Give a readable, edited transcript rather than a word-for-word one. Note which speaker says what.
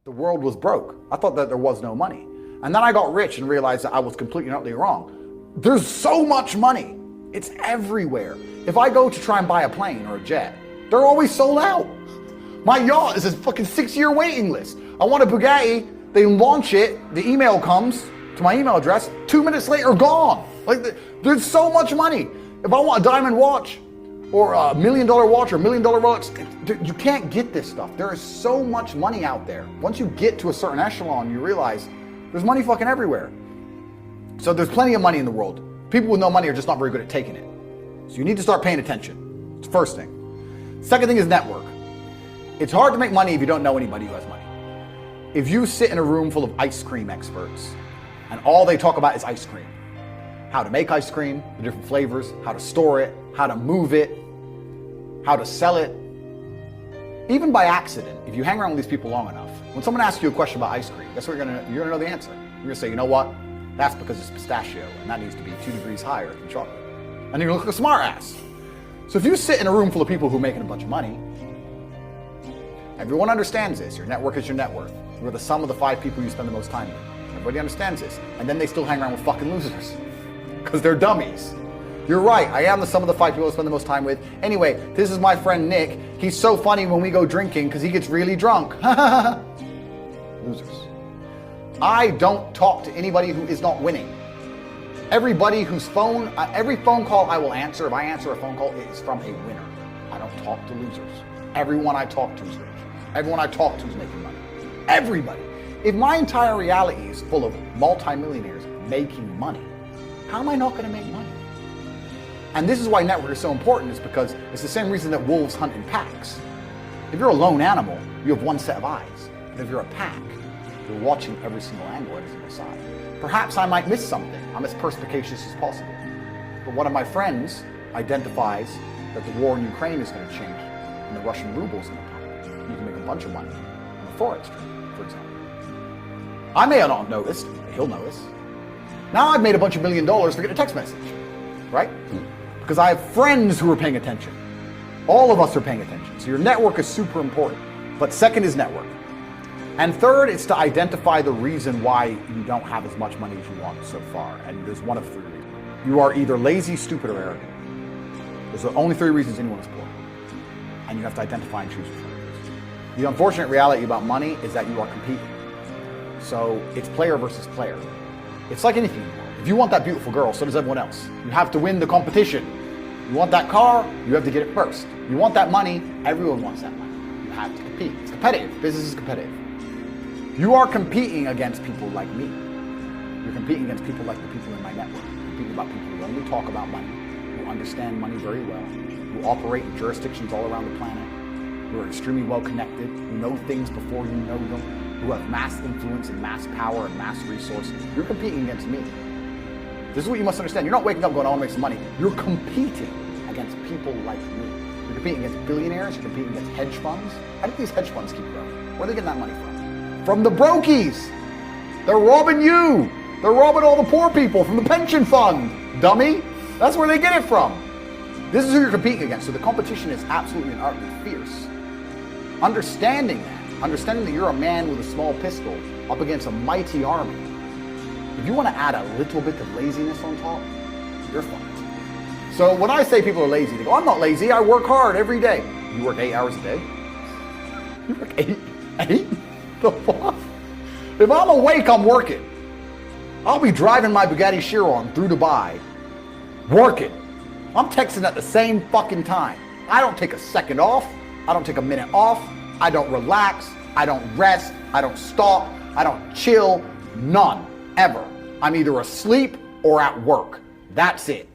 Speaker 1: the world was broke. I thought that there was no money. And then I got rich and realized that I was completely and utterly wrong. There's so much money. It's everywhere. If I go to try and buy a plane or a jet, they're always sold out. My yacht is a fucking 6-year waiting list. I want a Bugatti, they launch it, the email comes to my email address, 2 minutes later, gone. Like, there's so much money. If I want a diamond watch, or a $1 million watch, or $1 million watch, you can't get this stuff. There is so much money out there. Once you get to a certain echelon, you realize there's money fucking everywhere. So there's plenty of money in the world. People with no money are just not very good at taking it. So you need to start paying attention. It's the first thing. Second thing is network. It's hard to make money if you don't know anybody who has money. If you sit in a room full of ice cream experts and all they talk about is ice cream, how to make ice cream, the different flavors, how to store it, how to move it, how to sell it. Even by accident, if you hang around with these people long enough, when someone asks you a question about ice cream, guess what you're gonna know the answer. You're gonna say, you know what? That's because it's pistachio, and that needs to be 2 degrees higher than chocolate. And you're gonna look like a smart ass. So if you sit in a room full of people who are making a bunch of money, everyone understands this. Your network is your net worth. You're the sum of the 5 people you spend the most time with. Everybody understands this. And then they still hang around with fucking losers. Because they're dummies. You're right, I am the sum of the 5 people I spend the most time with. Anyway, this is my friend Nick. He's so funny when we go drinking because he gets really drunk. Losers. I don't talk to anybody who is not winning. Everybody whose phone, every phone call I will answer, if I answer a phone call, it is from a winner. I don't talk to losers. Everyone I talk to is rich. Everyone I talk to is making money. Everybody. If my entire reality is full of multimillionaires making money, how am I not going to make money? And this is why network is so important, is because it's the same reason that wolves hunt in packs. If you're a lone animal, you have one set of eyes. But if you're a pack, you're watching every single angle, every single side. Perhaps I might miss something. I'm as perspicacious as possible. But one of my friends identifies that the war in Ukraine is going to change and the Russian ruble is going to pump. You can make a bunch of money on the forex trade, for example. I may have not noticed, but he'll notice. Now I've made a bunch of $1 million for getting a text message, right? Because I have friends who are paying attention. All of us are paying attention. So your network is super important. But second is network. And third, it's to identify the reason why you don't have as much money as you want so far. And there's one of 3 reasons. You are either lazy, stupid, or arrogant. Those are the only 3 reasons anyone is poor. And you have to identify and choose which one it is. The unfortunate reality about money is that you are competing. So it's player versus player. It's like anything. If you want that beautiful girl, so does everyone else. You have to win the competition. You want that car, you have to get it first. You want that money, everyone wants that money. You have to compete. It's competitive. Business is competitive. You are competing against people like me. You're competing against people like the people in my network. You're competing about people who only talk about money, who understand money very well, who operate in jurisdictions all around the planet, who are extremely well connected, who know things before you know them, who have mass influence and mass power and mass resource. You're competing against me. This is what you must understand. You're not waking up going, I want to make some money. You're competing against people like me. You're competing against billionaires. You're competing against hedge funds. How do these hedge funds keep growing? Where are they getting that money from? From the brokies. They're robbing you. They're robbing all the poor people from the pension fund, dummy. That's where they get it from. This is who you're competing against. So the competition is absolutely and utterly fierce. Understanding that you're a man with a small pistol up against a mighty army. If you want to add a little bit of laziness on top, you're fucked. So when I say people are lazy, they go, I'm not lazy, I work hard every day. You work 8 hours a day? You work 8? The fuck? If I'm awake, I'm working. I'll be driving my Bugatti Chiron through Dubai, working. I'm texting at the same fucking time. I don't take a second off. I don't take a minute off. I don't relax. I don't rest. I don't stop. I don't chill. None. Ever. I'm either asleep or at work. That's it.